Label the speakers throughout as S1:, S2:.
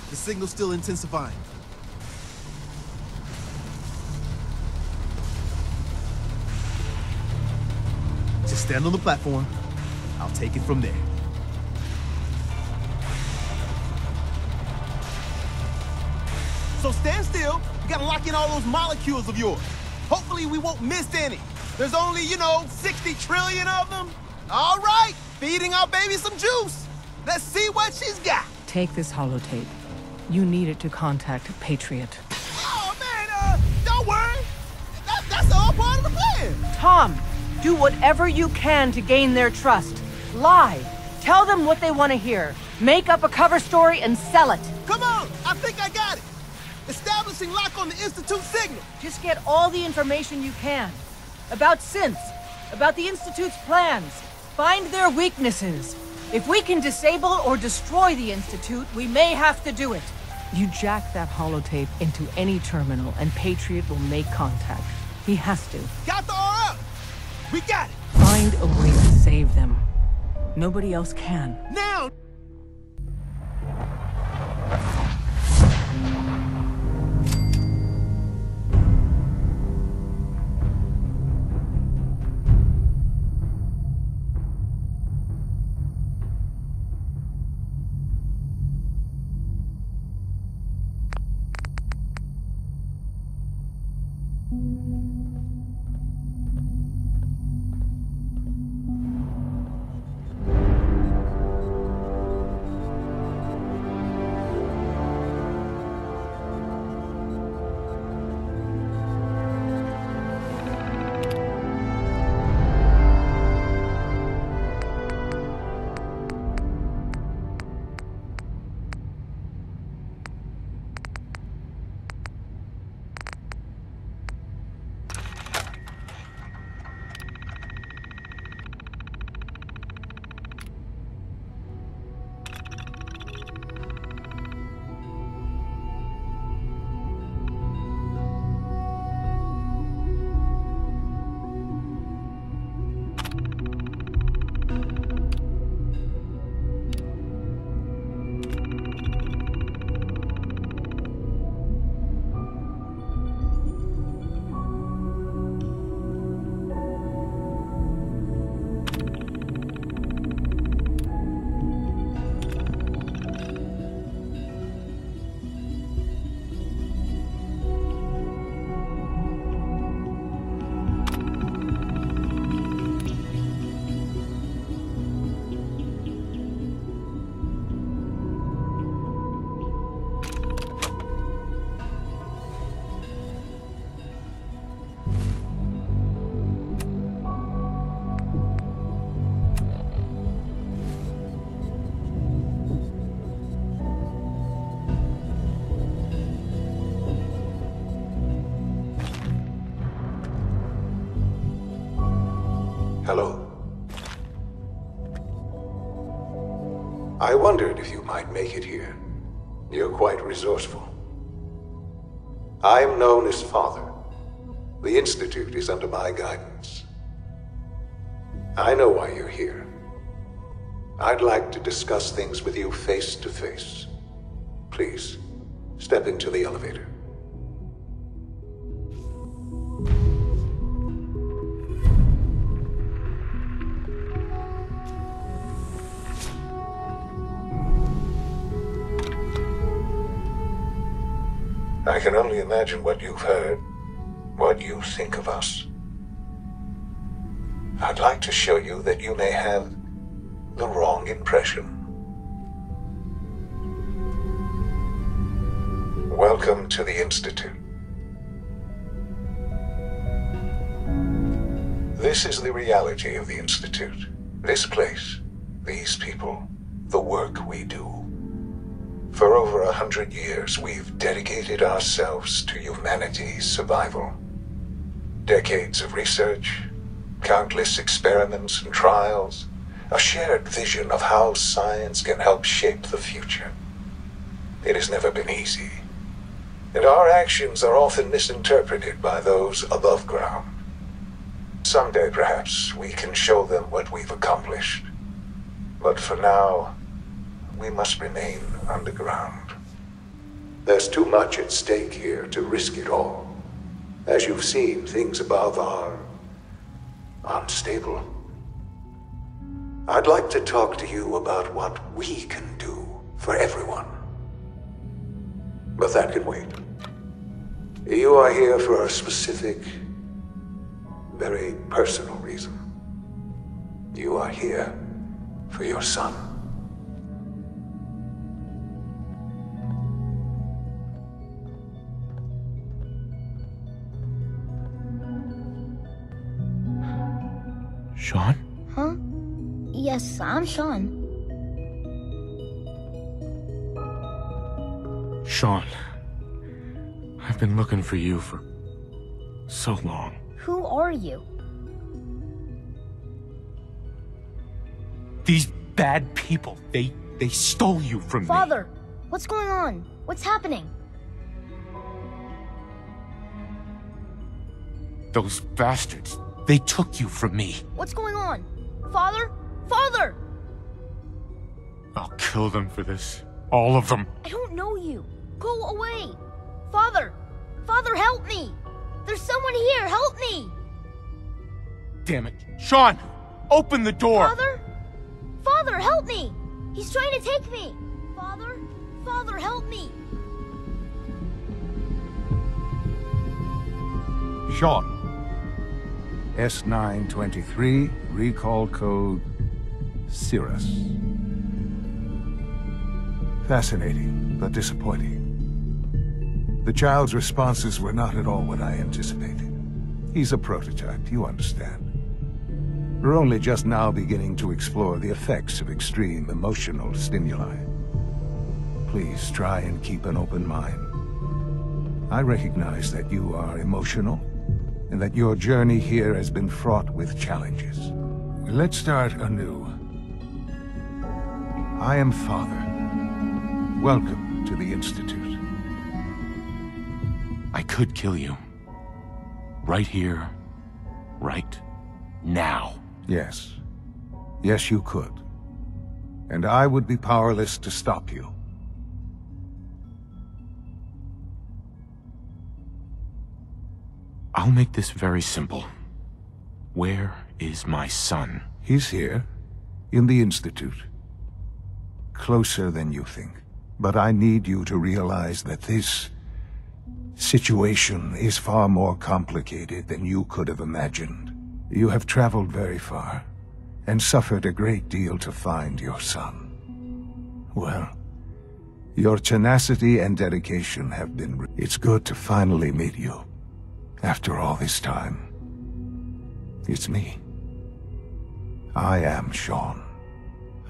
S1: The signal's still intensifying. Just stand on the platform. I'll take it from there. So stand still. You gotta lock in all those molecules of yours. Hopefully we won't miss any. There's only, 60 trillion of them. All right, feeding our baby some juice. Let's see what she's got.
S2: Take this holotape. You need it to contact Patriot.
S1: Oh, man, don't worry. That's all part of the plan.
S3: Tom, do whatever you can to gain their trust. Lie. Tell them what they want to hear. Make up a cover story and sell it.
S1: Come on, I think I got it. Establishing lock on the Institute signal.
S3: Just get all the information you can. About synths, about the Institute's plans. Find their weaknesses. If we can disable or destroy the Institute, we may have to do it.
S2: You jack that holotape into any terminal and Patriot will make contact. He has to.
S1: Got the RF. We got it.
S2: Find a way to save them. Nobody else can.
S1: Now!
S4: Hello. I wondered if you might make it here. You're quite resourceful. I'm known as Father. The Institute is under my guidance. I know why you're here. I'd like to discuss things with you face to face. Please, step into the elevator. I can only imagine what you've heard, what you think of us. I'd like to show you that you may have the wrong impression. Welcome to the Institute. This is the reality of the Institute. This place, these people, the work we do. For over 100 years, we've dedicated ourselves to humanity's survival. Decades of research, countless experiments and trials, a shared vision of how science can help shape the future. It has never been easy, and our actions are often misinterpreted by those above ground. Someday, perhaps, we can show them what we've accomplished. But for now, we must remain underground. There's too much at stake here to risk it all. As you've seen, things above are unstable. I'd like to talk to you about what we can do for everyone. But that can wait. You are here for a specific, very personal reason. You are here for your son.
S5: Sean?
S6: Huh? Yes, I'm Sean.
S5: Sean. I've been looking for you for so long.
S6: Who are you?
S5: These bad people, they stole you from me.
S6: Father, what's going on? What's happening?
S5: Those bastards, they took you from me.
S6: What's going on? Father? Father!
S5: I'll kill them for this. All of them.
S6: I don't know you. Go away. Father! Father, help me! There's someone here, help me!
S5: Damn it. Sean! Open the door!
S6: Father? Father, help me! He's trying to take me! Father? Father, help me!
S7: Sean. S923, recall code Cirrus. Fascinating, but disappointing. The child's responses were not at all what I anticipated. He's a prototype, you understand. We're only just now beginning to explore the effects of extreme emotional stimuli. Please try and keep an open mind. I recognize that you are emotional, and that your journey here has been fraught with challenges. Let's start anew. I am Father. Welcome to the Institute.
S5: I could kill you. Right here. Right now.
S7: Yes. Yes, you could. And I would be powerless to stop you.
S5: I'll make this very simple. Where is my son?
S7: He's here, in the Institute. Closer than you think. But I need you to realize that this situation is far more complicated than you could have imagined. You have traveled very far, and suffered a great deal to find your son. Well, your tenacity and dedication have been... It's good to finally meet you. After all this time, it's me. I am Sean.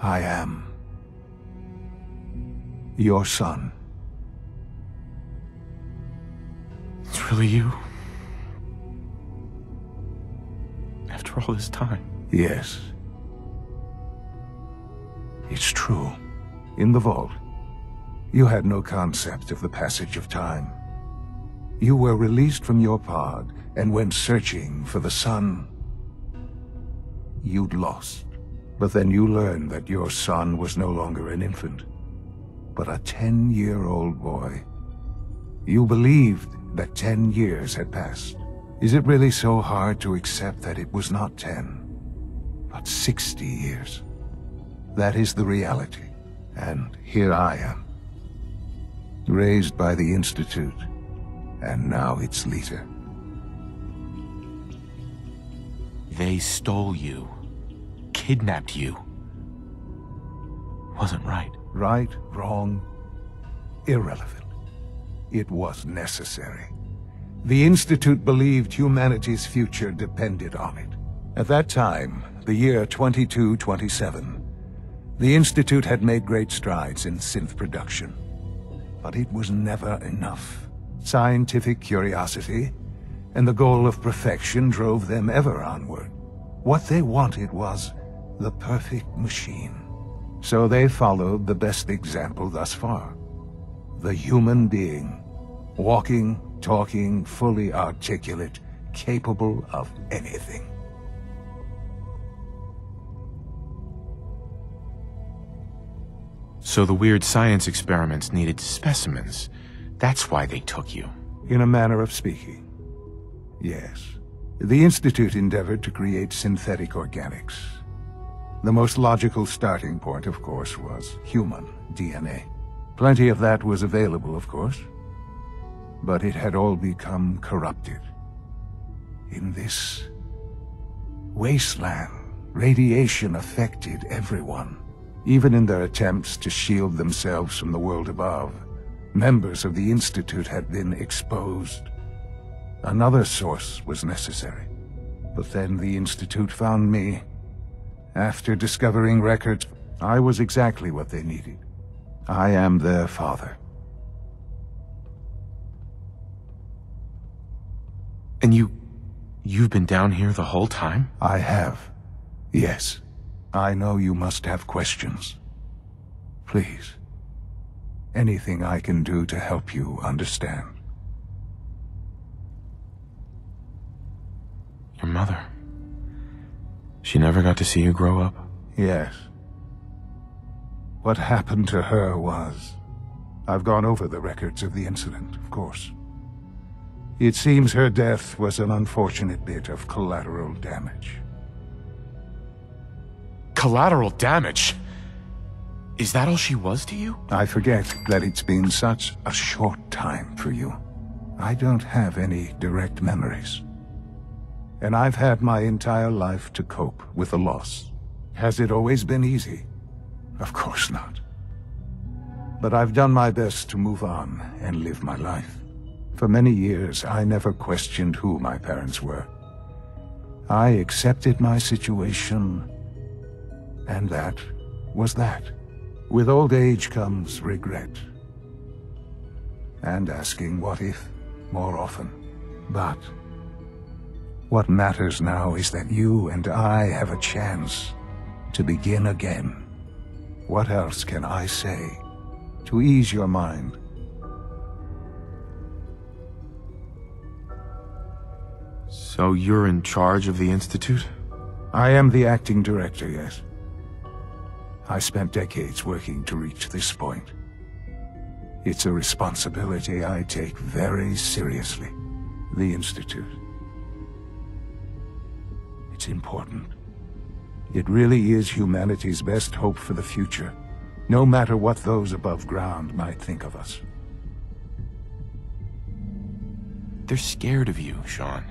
S7: I am your son.
S5: It's really you? After all this time?
S7: Yes. It's true. In the vault, you had no concept of the passage of time. You were released from your pod and went searching for the son you'd lost. But then you learned that your son was no longer an infant, but a 10-year-old boy. You believed that 10 years had passed. Is it really so hard to accept that it was not 10, but 60 years? That is the reality. And here I am, raised by the Institute, and now its leader.
S5: They stole you. Kidnapped you. Wasn't right.
S7: Right, wrong, irrelevant. It was necessary. The Institute believed humanity's future depended on it. At that time, the year 2227, the Institute had made great strides in synth production. But it was never enough. Scientific curiosity and the goal of perfection drove them ever onward. What they wanted was the perfect machine. So they followed the best example thus far. The human being. Walking, talking, fully articulate, capable of anything.
S5: So the weird science experiments needed specimens That's why they took you.
S7: In a manner of speaking, yes. The Institute endeavored to create synthetic organics. The most logical starting point, of course, was human DNA. Plenty of that was available, of course. But it had all become corrupted. In this wasteland, radiation affected everyone. Even in their attempts to shield themselves from the world above, members of the Institute had been exposed. Another source was necessary. But then the Institute found me. After discovering records, I was exactly what they needed. I am their father.
S5: And you've been down here the whole time?
S7: I have. Yes. I know you must have questions. Please. Anything I can do to help you understand.
S5: Your mother. She never got to see you grow up?
S7: Yes. What happened to her was... I've gone over the records of the incident, of course. It seems her death was an unfortunate bit of collateral damage.
S5: Collateral damage? Is that all she was to you?
S7: I forget that it's been such a short time for you. I don't have any direct memories. And I've had my entire life to cope with the loss. Has it always been easy? Of course not. But I've done my best to move on and live my life. For many years, I never questioned who my parents were. I accepted my situation, and that was that. With old age comes regret. And asking what if more often. But what matters now is that you and I have a chance to begin again. What else can I say to ease your mind?
S5: So you're in charge of the Institute?
S7: I am the acting director, yes. I spent decades working to reach this point. It's a responsibility I take very seriously. The Institute. It's important. It really is humanity's best hope for the future, no matter what those above ground might think of us.
S5: They're scared of you, Sean.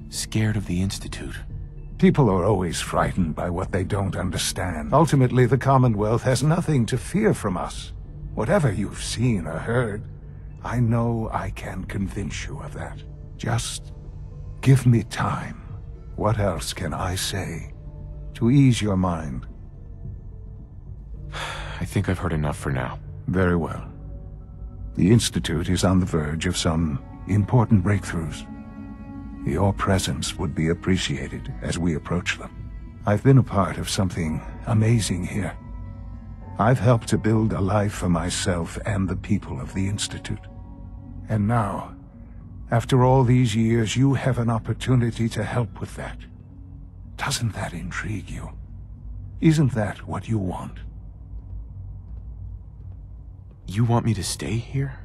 S5: Scared of the Institute.
S7: People are always frightened by what they don't understand. Ultimately, the Commonwealth has nothing to fear from us. Whatever you've seen or heard, I know I can convince you of that. Just give me time. What else can I say to ease your mind?
S5: I think I've heard enough for now.
S7: Very well. The Institute is on the verge of some important breakthroughs. Your presence would be appreciated as we approach them. I've been a part of something amazing here. I've helped to build a life for myself and the people of the Institute. And now, after all these years, you have an opportunity to help with that. Doesn't that intrigue you? Isn't that what you want?
S5: You want me to stay here?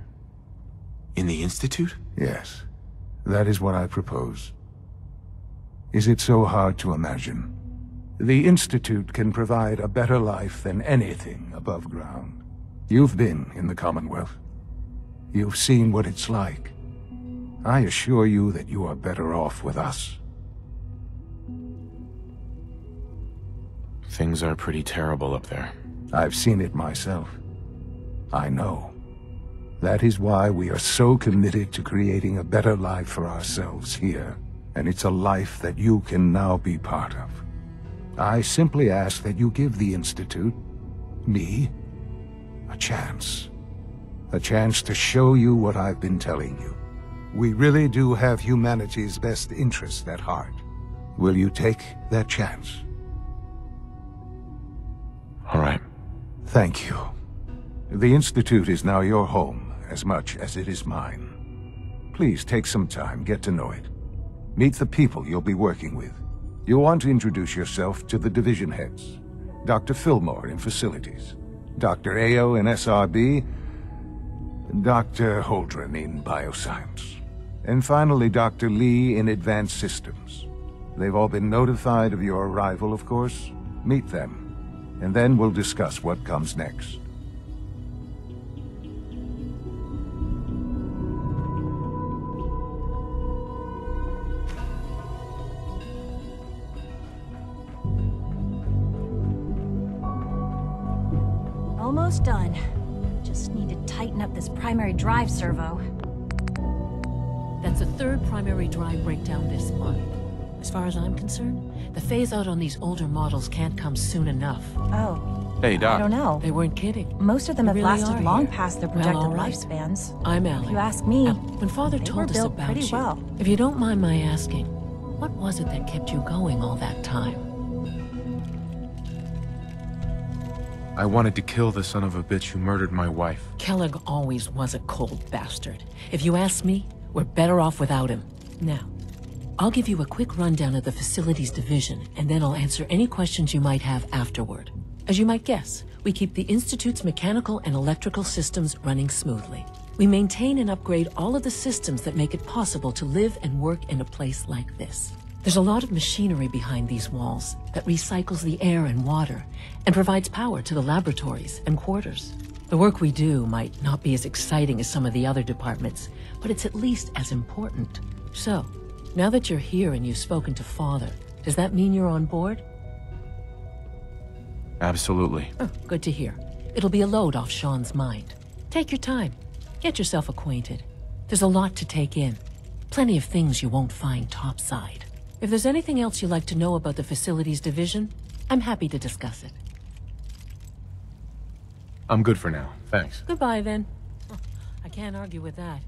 S5: In the Institute?
S7: Yes. That is what I propose. Is it so hard to imagine? The Institute can provide a better life than anything above ground. You've been in the Commonwealth. You've seen what it's like. I assure you that you are better off with us.
S5: Things are pretty terrible up there.
S7: I've seen it myself. I know. That is why we are so committed to creating a better life for ourselves here. And it's a life that you can now be part of. I simply ask that you give the Institute, me, a chance. A chance to show you what I've been telling you. We really do have humanity's best interest at heart. Will you take that chance?
S5: All right.
S7: Thank you. The Institute is now your home, as much as it is mine. Please take some time, get to know it. Meet the people you'll be working with. You'll want to introduce yourself to the division heads. Dr. Fillmore in Facilities, Dr. Ayo in SRB, Dr. Holdren in bioscience. And finally, Dr. Lee in advanced systems. They've all been notified of your arrival, of course. Meet them, and then we'll discuss what comes next.
S8: Almost done. Just need to tighten up this primary drive servo.
S9: That's the third primary drive breakdown this month. As far as I'm concerned, the phase-out on these older models can't come soon enough.
S8: Oh.
S5: Hey, Doc.
S8: I don't know.
S9: They weren't kidding.
S8: Most of them
S9: They
S8: have
S9: really
S8: lasted
S9: are
S8: long
S9: here.
S8: past their
S9: Well,
S8: projected
S9: all right.
S8: lifespans.
S9: I'm Alec.
S8: If you ask me,
S9: Now, when Father
S8: they
S9: told
S8: were
S9: us
S8: built
S9: about
S8: pretty
S9: you,
S8: well.
S9: if you don't mind my asking, what was it that kept you going all that time?
S5: I wanted to kill the son of a bitch who murdered my wife.
S9: Kellogg always was a cold bastard. If you ask me, we're better off without him. Now, I'll give you a quick rundown of the facilities division, and then I'll answer any questions you might have afterward. As you might guess, we keep the Institute's mechanical and electrical systems running smoothly. We maintain and upgrade all of the systems that make it possible to live and work in a place like this. There's a lot of machinery behind these walls that recycles the air and water and provides power to the laboratories and quarters. The work we do might not be as exciting as some of the other departments, but it's at least as important. So, now that you're here and you've spoken to Father, does that mean you're on board?
S5: Absolutely.
S9: Oh, good to hear. It'll be a load off Sean's mind. Take your time. Get yourself acquainted. There's a lot to take in. Plenty of things you won't find topside. If there's anything else you'd like to know about the facilities division, I'm happy to discuss it.
S5: I'm good for now. Thanks.
S9: Goodbye, then. I can't argue with that.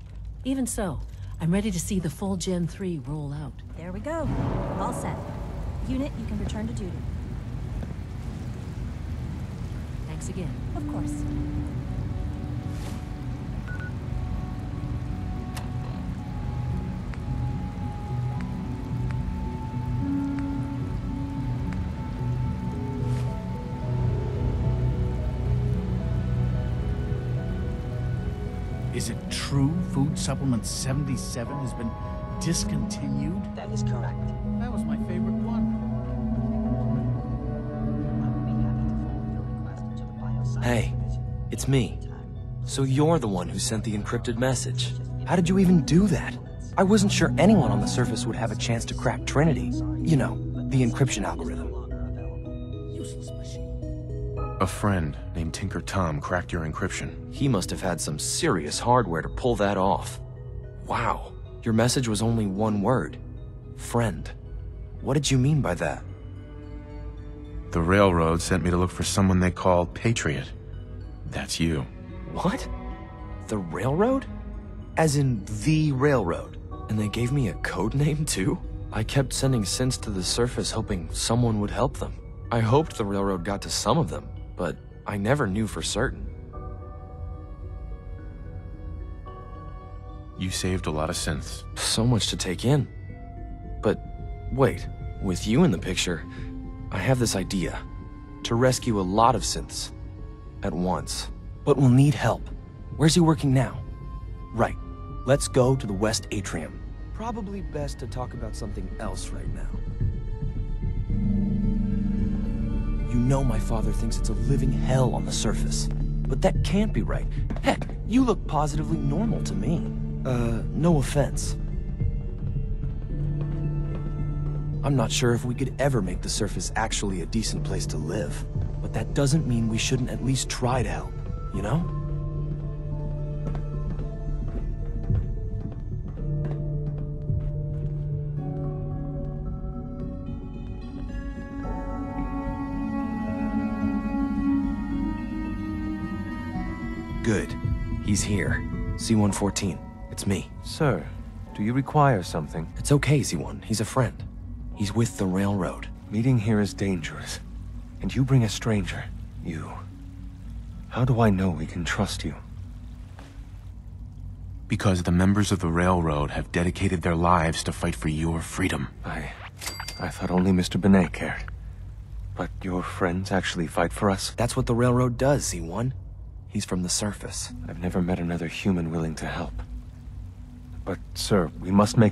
S9: Even so, I'm ready to see the full Gen 3 roll out.
S8: There we go. All set. Unit, you can return to duty.
S9: Thanks again.
S8: Of course.
S10: Is it true Food Supplement 77 has been discontinued?
S11: That is correct.
S10: That was my favorite one.
S11: Hey, it's me. So you're the one who sent the encrypted message. How did you even do that? I wasn't sure anyone on the surface would have a chance to crack Trinity. You know, the encryption algorithm.
S5: A friend named Tinker Tom cracked your encryption.
S11: He must have had some serious hardware to pull that off. Wow, your message was only one word. Friend. What did you mean by that?
S5: The Railroad sent me to look for someone they call Patriot. That's you.
S11: What? The Railroad? As in the Railroad? And they gave me a code name too? I kept sending synths to the surface hoping someone would help them. I hoped the Railroad got to some of them, but I never knew for certain.
S5: You saved a lot of synths.
S11: So much to take in. But wait, with you in the picture, I have this idea. To rescue a lot of synths. At once. But we'll need help. Where's he working now? Right. Let's go to the West Atrium. Probably best to talk about something else right now. You know my father thinks it's a living hell on the surface. But that can't be right. Heck, you look positively normal to me. No offense. I'm not sure if we could ever make the surface actually a decent place to live. But that doesn't mean we shouldn't at least try to help, you know? Good. He's here. C-114. It's me.
S12: Sir, do you require something?
S11: It's okay, Z1. He's a friend. He's with the Railroad.
S12: Meeting here is dangerous. And you bring a stranger. You... How do I know we can trust you?
S5: Because the members of the Railroad have dedicated their lives to fight for your freedom.
S12: I thought only Mr. Benet cared. But your friends actually fight for us?
S11: That's what the Railroad does, Z1. He's from the surface.
S12: I've never met another human willing to help. But, sir, we must make